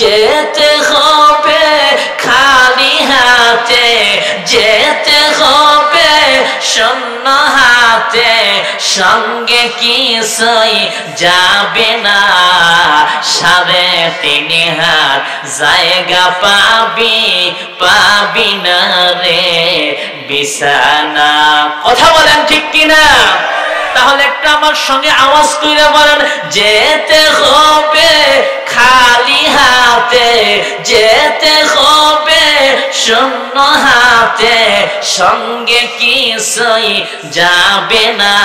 যেতে হবে খালি হাতে, যেতে হবে শূন্য হাতে, সঙ্গে কিছুই যাবে না, 3.5 হাত জায়গা পাবি না রে বিছানা। কথা বলেন ঠিক কিনা? তাহলে একটা আমার সঙ্গে আওয়াজ করে বলেন, যেতে হবে খালি হাতে, যেতে হবে শূন্য হাতে, সঙ্গে কিছুই যাবে না,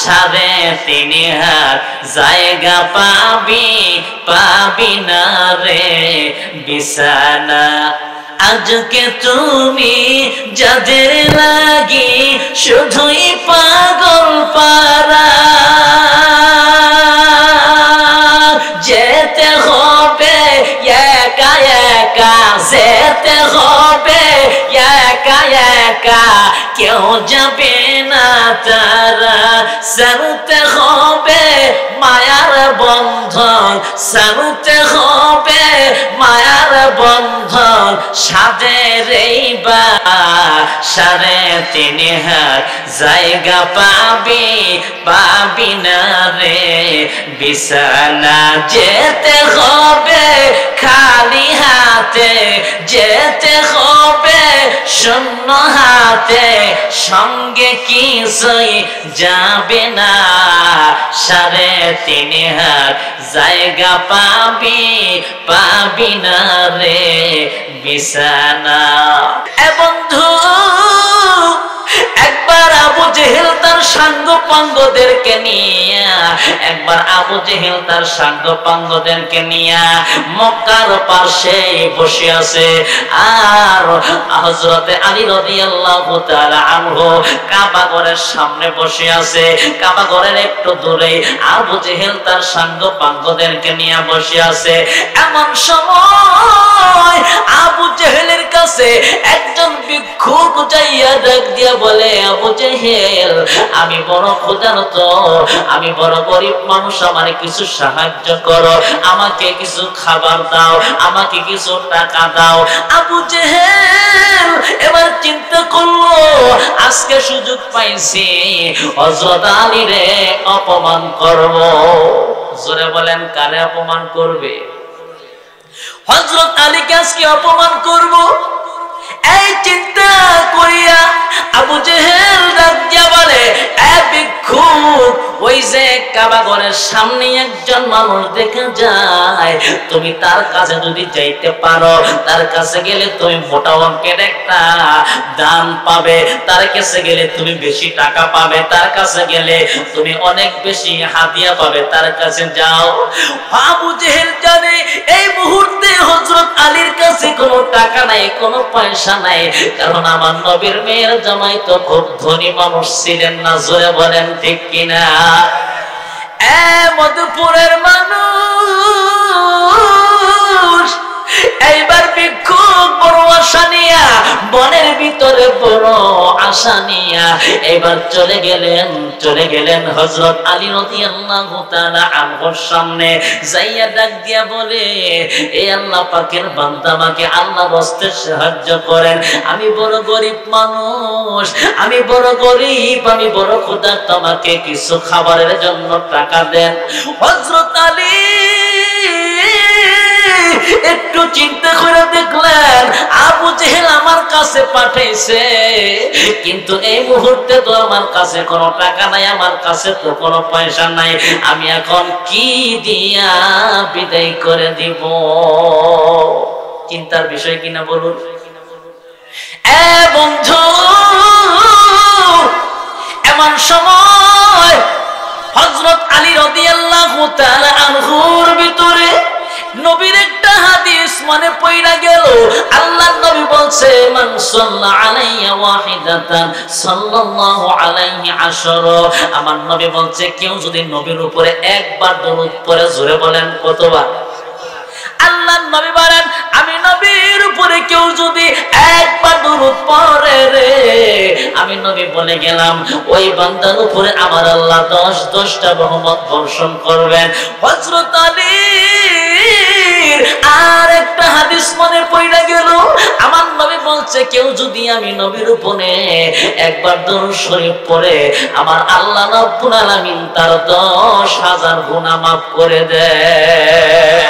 3.5 হাত জায়গা পাবি না রে বিছানা। আজকে তুমি যাদের লাগি শুধুই পাগল পারা, যেতে হবে একা একা, যেতে হবে একা একা, কেউ যাবে না তারা, ছাড়তে হবে মায়ার বন্ধন, ছাড়তে হবে মায়ার বন্ধন, সাদের এইবার 3.5 হাত জায়গা পাবি না রে বিছানা। যেতে হবে খালি হাতে, যেতে হবে শূন্য হাতে, সঙ্গে কিছুই যাবে না, 3.5 হাত জায়গা পাবি না রে বিছানা। এ বন্ধু, একবার আবু জেহেল তার সাঙ্গ পাঙ্গদেরকে নিয়ে, একবার আবু জেহেল তার সাঙ্গ পাঙ্গদেরকে নিয়ে মক্কার পাশে বসে আছে, আর হযরতে আলী রাদিয়াল্লাহু তাআলা আনহু কাবা ঘরের সামনে বসে আছে। কাবা ঘরের একটু দূরে আবু জেহেল তার সাঙ্গ পাঙ্গদেরকে নিয়ে বসে আছে। এমন সময় আবু জেহেলের কাছে একজন ভিক্ষুক যাইয়া ডাক দিয়া বলে, আবু জেহেল, আমি বড় ক্ষুধার্ত, আমি বড় গরিব মানুষ, আমার কিছু সাহায্য করো, আমাকে কিছু খাবার দাও, আমাকে কিছু টাকা দাও। আবু জেহেল এবার চিন্তা করলো, আজকে সুযোগ পাইছি হযরত আলীরে অপমান করব। জোরে বলেন, কারে অপমান করবে? হযরত আলীকে আজকে অপমান করব। এই চিন্তা করিয়া আবু জেহেল ডাক দিয়া বলে, এ ভিক্ষুক, ওই যে কাবা ঘরের সামনে একজন মানুষ দেখা যায়, তুমি তার কাছে যদি যাইতে পারো, তার কাছে গেলে তুমি মোটা অঙ্কের একটা দান পাবে, তার কাছে গেলে তুমি বেশি টাকা পাবে, তার কাছে গেলে তুমি অনেক বেশি হাদিয়া পাবে, তার কাছে যাও। আবু জেহেল জানে এই মুহূর্তে হযরত আলীর কাছে কোনো টাকা নাই, কোনো পয়সা নাই, কারণ আমার নবীর মেয়ের জামাই তো খুব ধনী মানুষ ছিলেন না। জোরে বলেন ঠিক কিনা? এ মধুপুরের মানুষ, এইবার ভিক্ষুক বড় আশা নিয়া, বনের ভিতরে বড় আশা নিয়া এবার চলে গেলেন হযরত আলী রাদিয়াল্লাহু তাআলা আনহুর সামনে। যাইয়া ডাক দিয়া বলে, এ আল্লাহ পাকের বান্দা, আমাকে আল্লাহর রাস্তায় সাহায্য করেন, আমি বড় গরিব মানুষ, আমি বড় গরিব, আমি বড় ক্ষুধার্ত, আমাকে কিছু খাবারের জন্য টাকা দেন। হযরত আলী একটু চিন্তা করে দেখলেন, আবু জেহেল আমার কাছে পাঠাইছে, কিন্তু এই মুহূর্তে তো আমার কাছে কোনো টাকা নাই, আমার কাছে তো কোনো পয়সা নাই, আমি এখন কি দিয়া বিদায় করে দিব? চিন্তার বিষয় কিনা বলুন? এ বন্ধু, এমন সময় হযরত আলী রাদিয়াল্লাহু তাআলা আনহুর ভিতরে নবীর একটা হাদিস মনে পড়া গেল। আল্লাহর নবী বলছে, মান সাল্লা আলাইয়া ওয়াহিদাতান সাল্লাল্লাহু আলাইহি আশরা। আমার নবী বলছে, কেউ যদি নবীর উপরে একবার দরুদ পড়ে, জোরে বলেন কতবার? আল্লাহর নবী বলেন, আমি নবীর উপরে কেউ যদি একবার দরুদ পড়ে রে, আমি নবী বলে গেলাম, ওই বান্দার উপরে আমার আল্লাহ 10টা রহমত বর্ষণ করবেন। হযরত আলীর বলছে কেউ যদি আমি নবীর উপরে একবার দরুদ শরীফ পড়ে আমার আল্লাহ রাব্বুল আলামিন তার 10,000 গুনাহ মাফ করে দেয়।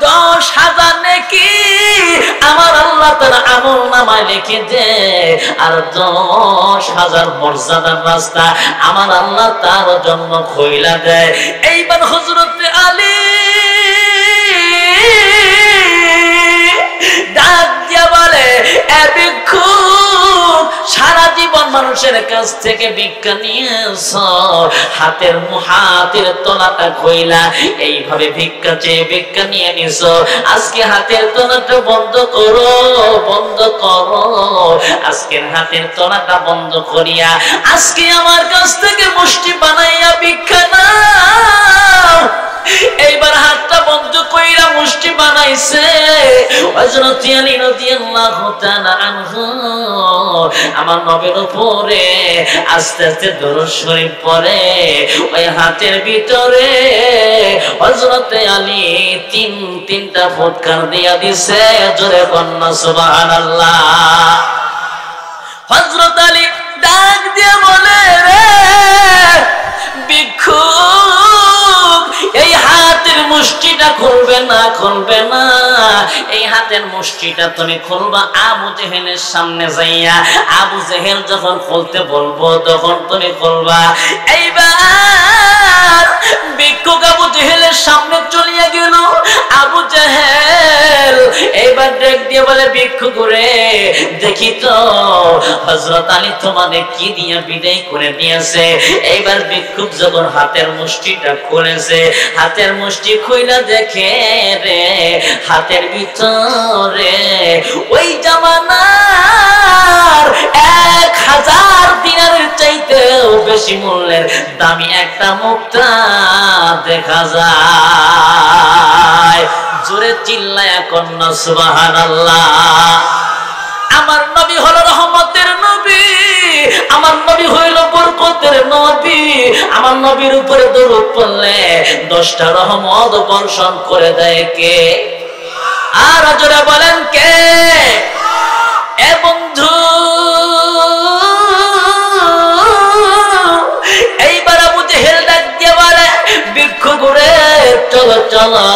10,000 নেকি আমার আল্লাহ তার আমল নামায় লিখে দেয়, আর 10,000 মর্যাদার রাস্তা আমার আল্লাহ তার জন্য খোলা দেয়। এইবার হযরত আলী ডাক দিয়া বলে, এ ভিক্ষুক, সারা জীবন মানুষের কাছ থেকে ভিক্ষা নিয়েছ, হাতের তলাটা খইলা এইভাবে ভিক্ষা চেয়ে ভিক্ষা নিয়ে নিছ, আজকে হাতের তলাটা বন্ধ করো, বন্ধ করো। আজকের হাতের তলাটা বন্ধ করিয়া আজকে আমার কাছ থেকে মুষ্টি বানাইয়া ভিক্ষা নাও। এইবার হাতটা বন্ধ কইরা মুষ্টি বানাইছে। হযরত আলী রাদিয়াল্লাহু তাআলা আনহু আমার নবীর উপরে আস্তে আস্তে দরুদ শরীফ পড়ে, ওই হাতের ভিতরে হযরত আলী তিনটা ফুৎকার দিয়া দিছে। জোরে কন্যা সুবহানাল্লাহ। হযরত আলী ডাক দিয়ে বলে, রে ভিক্ষুক, এই হাতের মুষ্টিটা খুলবে না, খুলবে না। এই হাতের মুষ্টিটা তুমি খুলবা আবু জেহেলের সামনে যাইয়া, আবু জেহেল যখন খুলতে বলবো তখন তুমি খুলবা। এইবার ভিক্ষুক আবু জেহেলের সামনে চলিয়া গেল। আবু জেহেল এইবার ডাক দিয়ে বলে, ভিক্ষুক রে, দেখি তো হযরত আলী তোমাদের কি দিয়া বিদায় করে দিয়েছে। এইবার ভিক্ষুক যখন হাতের মুষ্টিটা খুলেছে, হাতের মুষ্টি খুইলা দেখে রে, হাতের ভিতরে ওই জামানার 1000 দিনারের চাইতেও বেশি মূল্যের দামি একটা মুক্তা দেখা যায়। জোরে চিল্লায়া কন্যা সুবহানাল্লাহ। আমার নবী হলো রহমতের নবী, আমার নবী হইল বরকতের নবী। আমার নবীর উপরে দরুদ পড়লে 10টা রহমত বর্ষণ করে দেয় কে? আর জোরে বলেন কে? এ বন্ধু, এইবার আবু জেহেল ডাক দিয়ে বলে, ভিক্ষুক রে, চলো চলো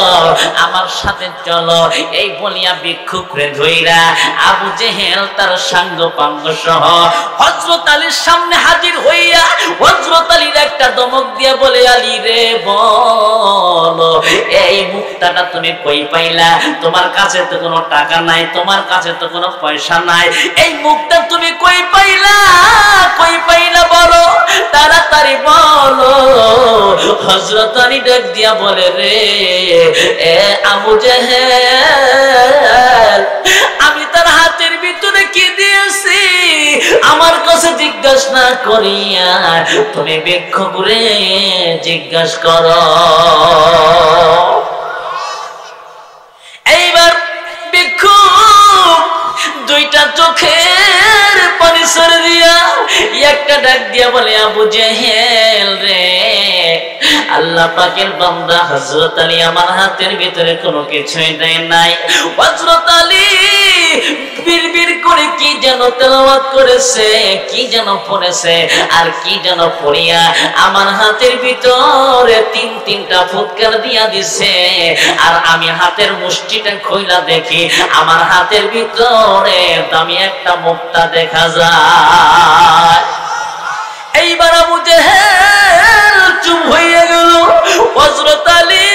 আমার সাথে চলো। এই বলিয়া ভিক্ষুক রে ধইরা আবু জেহেল তার সাঙ্গ পাঙ্গ সহ হযরত আলীর সামনে হাজির হইয়া হযরত আলীর একটা দমক দিয়া বলে, আলী রে বলো, এই মুক্তাটা তুমি কই পাইলা? তোমার কাছে তো কোনো টাকা নাই, তোমার কাছে তো কোনো পয়সা নাই, এই মুক্তা তুমি কই পাইলা? কই পাইলা বলো, তাড়াতাড়ি বলো। হযরত আলী ডাক দিয়া বলে, রে এ আবু জেহেল, আমি তার হাতের ভিতরে কি দিয়েছি আমার কাছে জিজ্ঞাসা না করিয়া তুমি ভিক্ষুক রে জিজ্ঞাসা করো। এইবার ভিক্ষুক দুইটা চোখের পানি ছেড়ে দিয়া একটা ডাক দিয়া বলে, আবু জেহেল রে, আল্লাহ পাকের বান্দা হযরত আলী আমার হাতের ভিতরে কোনো কিছুই দেয় নাই। হযরত আলী বিড়বিড় করে কি যেন তেলাওয়াত করেছে, কি যেন পড়েছে, আর কি যেন পড়িয়া আমার হাতের ভিতরে তিনটা ফুৎকার দিয়া দিছে। আর আমি হাতের মুষ্টিটা খুইলা দেখি আমার হাতের ভিতরে দামি একটা মুক্তা দেখা যায়। এইবার আবু জেহেল চুপ হয়ে গেল। হযরত আলী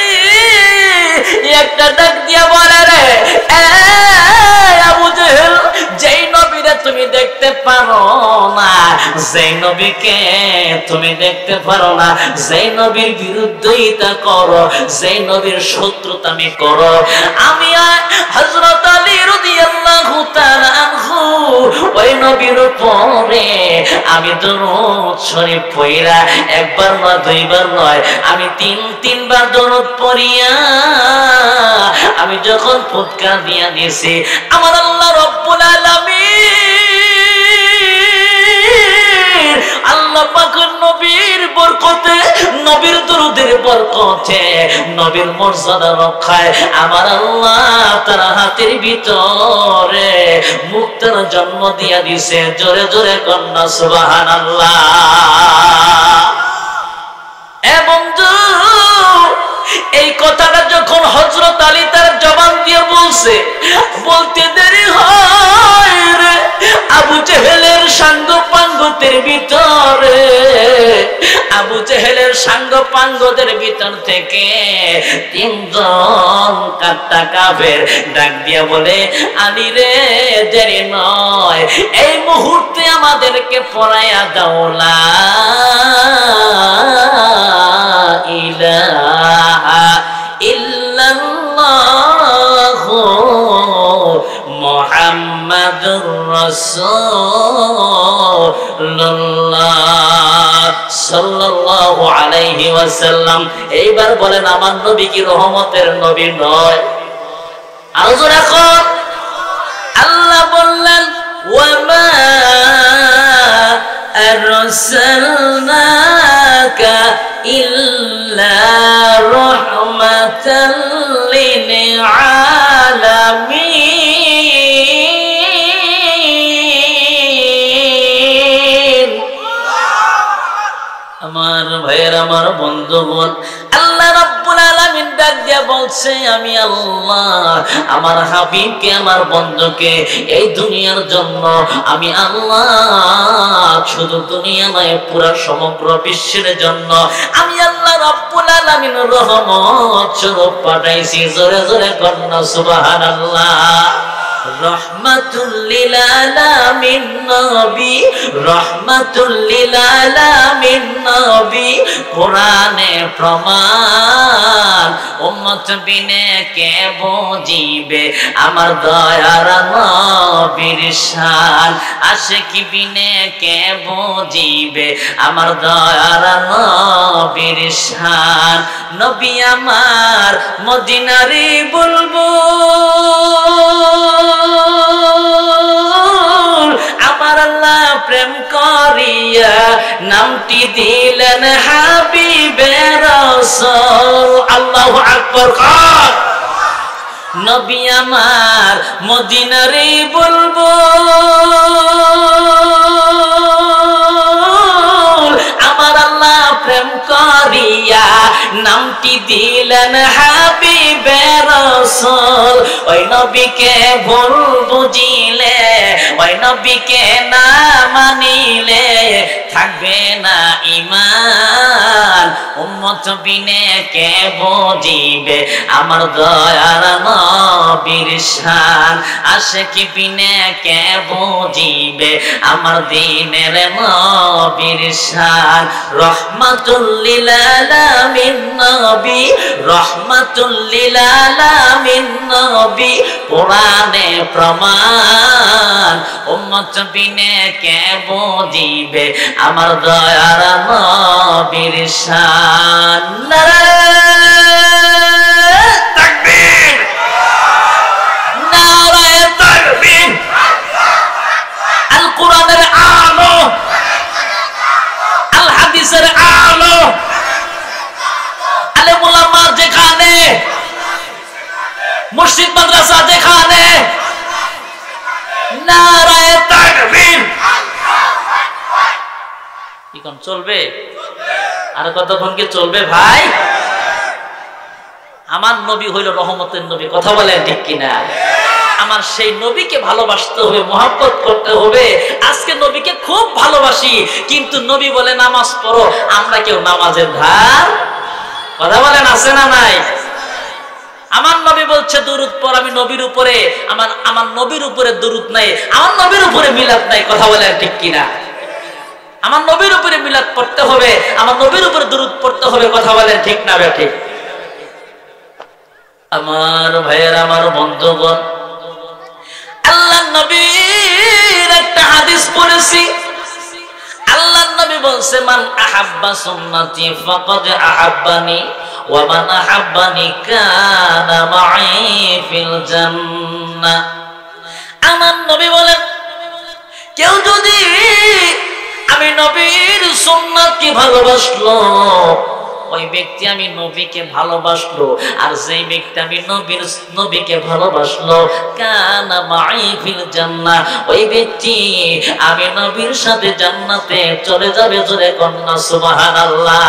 একটা ডাক দিয়া বলে, রে আবু জেহেল, যেই নবীরে তুমি দেখতে পারো না, যেই নবীকে তুমি দেখতে পারো না, যেই নবীর বিরুদ্ধেইতা করো, যেই নবীর শত্রুতা আমি করো, আমি হযরত আলী রাদিয়াল্লাহু তাআলা আনহু ওই নবীর উপরে আমি দরুদ শরীফ পড়িয়া একবার নয় দুইবার নয়, আমি তিনবার দরুদ পড়িয়া আমি যখন ফুৎকার দিয়া দিয়েছি, আমার আল্লাহ রব্বুল আলামিন আল্লাহ পাকের নবীর বরকতে, নবীর দরুদের বরকতে, নবীর মর্যাদা রক্ষায় আমার আল্লাহ তার হাতের ভিতরে মুক্তার জন্ম দিয়া দিছে। জোরে জোরে কন্যা সুবহানাল্লাহ। এবং এই কথাটা যখন হযরত আলী তার জবান দিয়ে বলছে, বলতে দেরি হয় রে, আবু জেহেলের সাঙ্গ পাঙ্গদের ভিতরে, আবু জেহেলের সাঙ্গ পাঙ্গদের ভিতর থেকে তিনজন কাট্টা কাফের ডাক দিয়া বলে, আলী রে দেরি নয়, এই মুহূর্তে আমাদেরকে পড়াইয়া দাও লা ইলাহা ইল্লাল্লাহু মুহাম্মাদুর রাসূলুল্লাহ সাল্লাল্লাহু আলাইহি ওয়াসাল্লাম। এইবার বলেন, আমার নবী কি রহমতের নবী নয়? আরো জোরে কর। আল্লাহ বললেন, ওয়া মা আরসালনাকা ইল্লা রাহমাতাল লিল আলামিন। আমার ভাইয়ের, আমার বন্ধুগণ, আল্লাহ রাব্বুল আলামিন ডাক দিয়া বলছে, আমি আল্লাহ আমার হাবিবকে, আমার বন্ধুকে এই দুনিয়ার জন্য আমি আল্লাহ, শুধু দুনিয়া নয় পুরা সমগ্র বিশ্বের জন্য আমি আল্লাহ রাব্বুল আলামিন রহমত স্বরূপ পাঠাইছি। জোরে জোরে কন্যা সুবহানাল্লাহ। রহমাতুল লিল আলামিন নবী, রহমাতুল লিল আলামিন নবী, কোরআনে প্রমাণ, উম্মত বিনে কে বুঝিবে আমার দয়ার নবীর শান, আশিকি বিনে কে বুঝিবে আমার দয়ার নবীর শান। নবী আমার মদিনারি বুলবুল, আমার আল্লাহ প্রেম করিয়া নামটি দিলেন হাবিবে রাসূল। আল্লাহু আকবার। নবী আমার মদিনারি বুলবুল, আমার আল্লাহ প্রেম করিয়া নামটি দিলেন হাবিবে রাসূল। ওই নবীকে ভুল বুঝিলে, ওই নবীকে না মানিলে থাকবে না ঈমান, উম্মত বিনে কে বুঝিবে আমার দয়ার নবীর শান, আশিকি বিনে কে বুঝিবে আমার দ্বীনের নবীর শান। রহমাতুল লিল আলামিন নবী, রহমাতুল লিল আলামিন নবী, কোরআনে প্রমাণ, উম্মত বিনে কে বুঝিবে আমার দয়ার নবীর শান। নারায়ে তাকবীর, নারায়ে তাকবীর। আল কোরআনের আলো, আল হাদিসের আলো, আলেম উলামা যেখানে, মসজিদ মাদ্রাসা যেখানে, নারায়ে তাকবীর। কি কোন চলবে? আর কতক্ষণ কি চলবে ভাই? আমার নবী হইল রহমতের নবী, কথা বলেন ঠিক কিনা? আমার সেই নবীকে ভালোবাসতে হবে, মহব্বত করতে হবে। আজকে নবীকে খুব ভালোবাসি, কিন্তু নবী বলে নামাজ পড়ো, আমরা কেউ নামাজের ধার, কথা বলেন আছে না নাই? আমার নবী বলছে দুরূদ পড়, আমি নবীর উপরে, আমার নবীর উপরে দুরূদ নাই, আমার নবীর উপরে মিলাদ নাই, কথা বলেন ঠিক কিনা? আমার নবীর উপরে মিলাদ পড়তে হবে, আমার নবীর উপরে দুরূদ পড়তে হবে, কথা বলেন ঠিক না বেঠিক? আমার ভাইয়ের, আমার বন্ধুগণ, আল্লাহ নবীর একটা হাদিস পড়েছি। আল্লাহ নবী বলছে, মান আহাব্বা সুন্নতি ফাকাদ আহাব্বানি ওয়া মান আহাব্বানি কানা মাই ফিল জান্নাহ। আমার নবী বলেন, কেউ যদি আমি নবীর সুন্নাতকে ভালোবাসলো, ওই ব্যক্তি আমি নবীকে ভালোবাসলো, আর যেই ব্যক্তি আমি নবীকে ভালোবাসলো কানা মাই ফিল জান্নাহ, ওই ব্যক্তি আমি নবীর সাথে জান্নাতে চলে যাবে। জোরে কন্যা সুবহানাল্লাহ।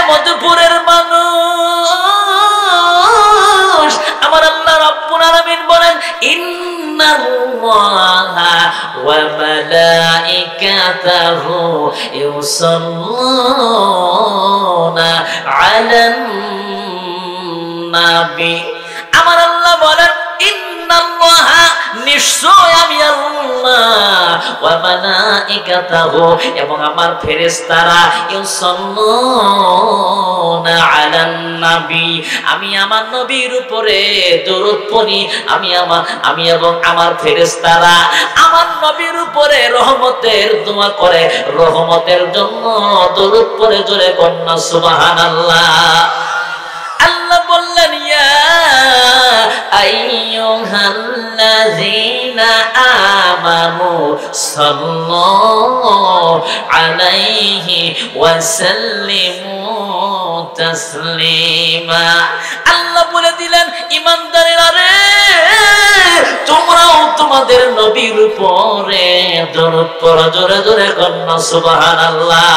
মধুপুরের মানুষ, আমার আল্লাহ রাব্বুল আলামিন বলেন ইন্নাল্লাহা ওয়া মালাইকাতাহু ইউসাল্লুনা আলান নাবী। আমার আল্লাহ বলেন ইন্নাল্লাহা, নিশ্চয় আমি আল্লাহ, ওয়া মালাইকাতাহু, এবং আমার ফেরেশতারা, ইউসাল্লুনা আলান নবী, আমি আমার নবীর উপরে দরুদ পড়ি। আমি এবং আমার ফেরেশতারা আমার নবীর উপরে রহমতের দোয়া করে, রহমতের জন্য দরুদ পড়ে। জোরে কন্যা সুবহানাল্লাহ। আল্লাহ বললেন ইয়া আইয়ুহাল্লাযীনা আমানু সাল্লু আলাইহি ওয়া সাল্লিমু তাসলিমা। আল্লাহ বলে দিলেন ঈমানদারেরা রে, তোমরাও তোমাদের নবীর উপরে দরুদ পড়ো। জোরে জোরে কন্যা সুবহানাল্লাহ।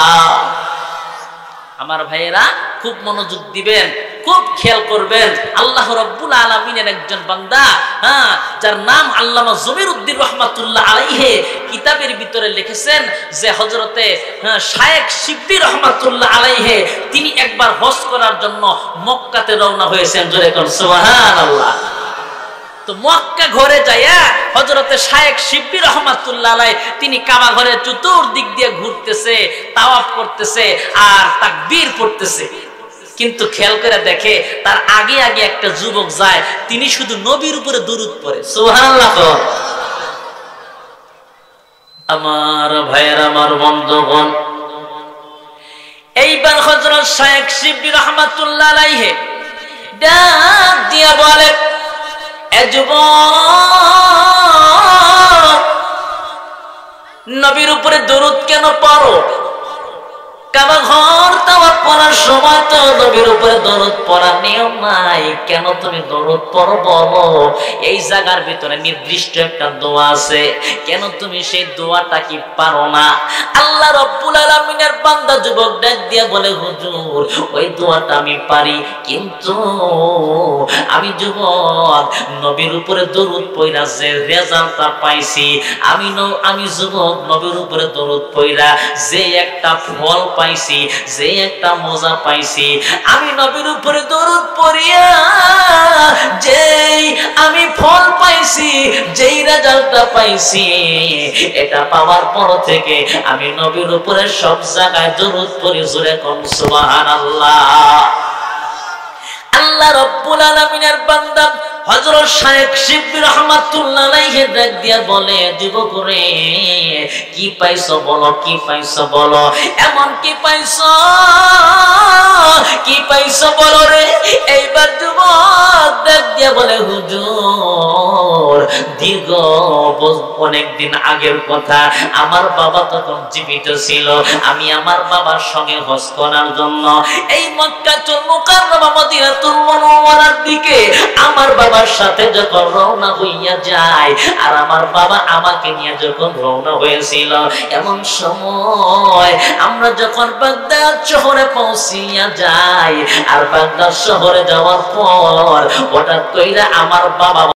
আমার ভাইয়েরা খুব মনোযোগ দিবেন, খুব খেয়াল করবেন। আল্লাহ রাব্বুল আলামিনের একজন বান্দা, যার নাম আল্লামা জমিরউদ্দিন রাহমাতুল্লাহ আলাইহি, কিতাবের ভিতরে লিখেছেন যে হযরতে শায়েখ শিবলি রাহমাতুল্লাহ আলাইহি তিনি একবার হজ করার জন্য মক্কাতে রওনা হয়েছেন। জোরে কোন সুবহানাল্লাহ। তো মক্কা ঘরে যায়া হযরতে শায়েখ শিবলি রাহমাতুল্লাহ আলাইহি তিনি কাবা ঘরে চতুর্দিক দিয়ে ঘুরতেছে, তাওয়াফ করতেছে আর তাকবীর পড়তেছে। কিন্তু খেয়াল করে দেখে তার আগে আগে একটা যুবক যায়, তিনি শুধু নবীর উপরে দরুদ পড়ে। সুবহানাল্লাহ। আমার ভাইয়ের, আমার বন্ধুগণ, এইবার হযরত শায়েখ শিবলি রাহমাতুল্লাহ আলাইহি ডাক দিয়া বলে, এ যুবক, নবীর উপরে দরুদ কেন পড়ো? কাবা ঘর তাওয়াফ করার সময় তো নবীর উপরে দরুদ পড়ার নিয়ম নাই, কেন তুমি দরুদ পড়ো বলো? এই জায়গার ভিতরে নির্দিষ্ট একটা দোয়া আছে, কেন তুমি সেই দোয়াটা কি পারো না? আল্লাহ রাব্বুল আলামিনের বান্দা যুবক ডাক দিয়া বলে, হুজুর ওই দোয়াটা আমি পারি, কিন্তু আমি যুবক নবীর উপরে দরুদ পড়া যে রেজাল্টটা পাইছি, আমি যুবক নবীর উপরে দরুদ পড়া যে একটা ফল পাইছি, যে একটা মজা পাইছি, আমি নবীর উপরে দরুদ পড়িয়া যেই আমি ফল পাইছি, যেই রেজাল্টটা পাইছি, এটা পাওয়ার পর থেকে আমি নবীর উপরে সব জায়গায় দরুদ পড়ি। জোরে কোন সুবহানাল্লাহ। আল্লাহ রাব্বুল আলামিনের বান্দা হযরত শায়েখ শিবলি রাহমাতুল্লাহ আলাইহি ডাক দিয়া বলে, যুবক রে, কি পাইছো বলো, কি পাইছো বলো, এমন কি পাইছো, কি পাইছো বলো রে? এইবার যুবক ডাক দিয়া বলে, হুজুর দীর্ঘ অনেকদিন আগের কথা, আমার বাবা তখন জীবিত ছিল, আমি আমার বাবার সঙ্গে হজ করার জন্য এই মক্কাতুল মুকাররমা মদিনাতুল মুনাওয়ারার দিকে আমার বাবার সাথে যখন রওনা হইয়া যায়, আর আমার বাবা আমাকে নিয়ে যখন রওনা হয়েছিল, এমন সময় আমরা যখন বাগদাদ শহরে পৌঁছিয়া যাই, আর বাগদাদ শহরে যাওয়ার পর হঠাৎ কইরা আমার বাবা